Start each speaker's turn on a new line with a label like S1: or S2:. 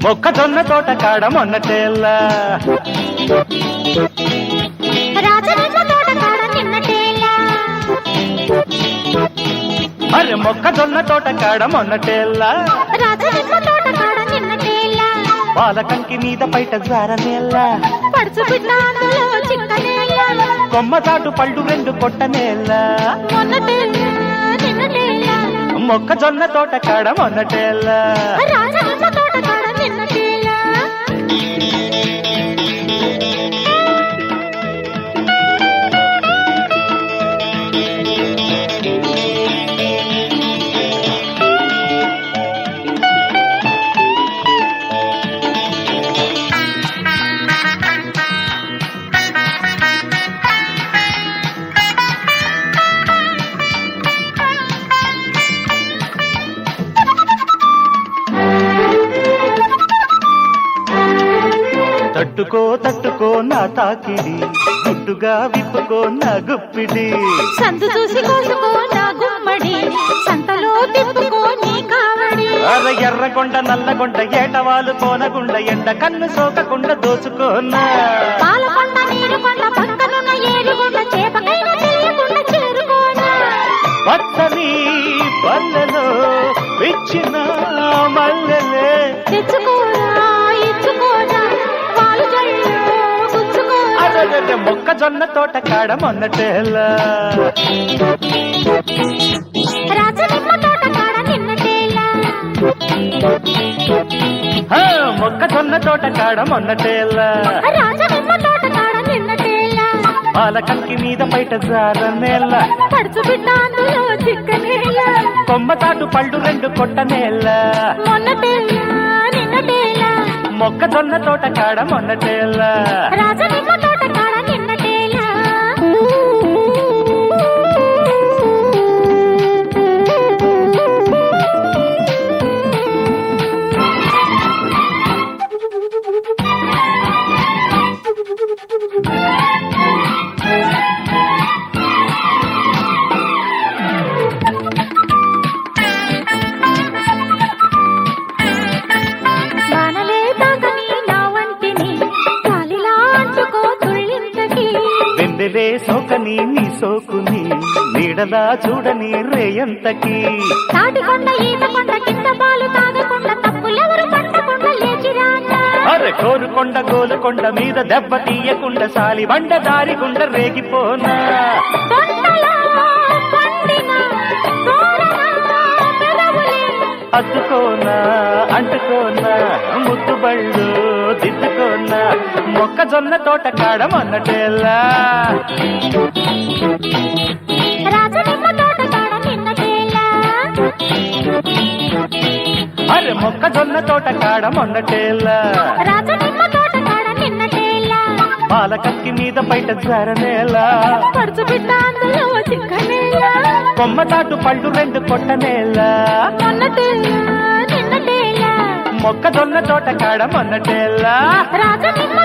S1: మొక్కజొన్న తోట కాడ మొన్నటేలా
S2: రాజనిమ్మ తోట కాడ నిన్నటేలా
S1: అరే మొక్కజొన్న తోట కాడ మొన్నటేలా
S2: రాజనిమ్మ తోట కాడ నిన్నటేలా
S1: పాలకంకి మీద బయట జారనేలా
S2: పడుచు బిడ్డ అందులో చిక్కనేలా
S1: కొమ్మ చాటు పళ్ళు రెండు కొట్టనేలా
S2: మొన్నటేలా నిన్నటేలా
S1: మొక్కజొన్న తోట కాడ మొన్నటేలా
S2: రాజనిమ్మ తోట కాడ నిన్నటేలా
S1: తట్టుకో తట్టుకో నా తాకిడి గుడ్డుగా విప్పుకో నా గుప్పిడి
S2: సందు చూసి కోసుకో నా గుమ్మడి సంతలో తిప్పుకో నీ కావడి
S1: అర ఎర్రగొండ నల్లగొండ ఏటవాలు కోనగుండ ఎండ కన్ను సోకకుండా దోచుకోనా
S2: పాలకొండ నీరుకొండ పక్కనున్న ఏరుకొండ చేపకైనా తెలియకుండా చేరుకోనా
S1: పచ్చని పల్లెలో విచ్చిన మల్లెలే
S2: తెచ్చుకోరా ఇచ్చుకోరా పాలు జల్లు గుచ్చుకోరా
S1: అరే మొక్కజొన్న తోట కాడ మొన్నటేలా
S2: రాజనిమ్మ తోట కాడ నిన్నటేలా
S1: మొక్కజొన్న తోట కాడ మొన్నటేలా
S2: రాజనిమ్మ తోట కాడ నిన్నటేలా
S1: పాలకంకి మీద బయట జారనేలా
S2: పడుచు బిడ్డ అందులో చిక్కనేలా
S1: కొమ్మ తాటు పళ్ళు రెండు కొట్టనేలా
S2: మొన్నటేలా నిన్నటేలా
S1: మొక్కజొన్న తోట కాడ మొన్నటేలా
S2: రాజనిమ్మ తోట కాడ నిన్నటేలా వానలే తాకని నా వంటిని గాలిలా అంటుకో తుళ్ళింతకి
S1: వెందెలే సోకని నీ సోకుని నీడలా చూడని రేయంతకి
S2: తాటికొండ ఈతకొండ కింద పాలు తాగకుండా తప్పులెవరు పట్టకుండా లేచిరానా
S1: అరే కోరుకొండ గోలుకొండ మీద దెబ్బ తీయకుండా సాలి బండ దారిగుండ రేగిపోనా
S2: తొండలో పండిన తోరణ పెదవులే
S1: అద్దుకోనా అంటుకోనా ముద్దు బళ్ళు దిద్దుకోనా మొక్కజొన్న తోట కాడ మొన్నటేలా
S2: రాజనిమ్మ తోట కాడ నిన్నటేలా
S1: అరే మొక్కజొన్న తోట కాడ మొన్నటేలా
S2: రాజనిమ్మ తోట కాడ నిన్నటేలా
S1: పాలకక్కి మీద బయట జారనేలా
S2: పడుచు బిడ్డ అందులో చిక్కనేలా
S1: కొమ్మ తాటు పళ్ళు రెండు కొట్టనేలా
S2: మొన్నటేలా నిన్నటేలా
S1: మొక్కజొన్న తోట కాడ మొన్నటేలా
S2: రాజనిమ్మ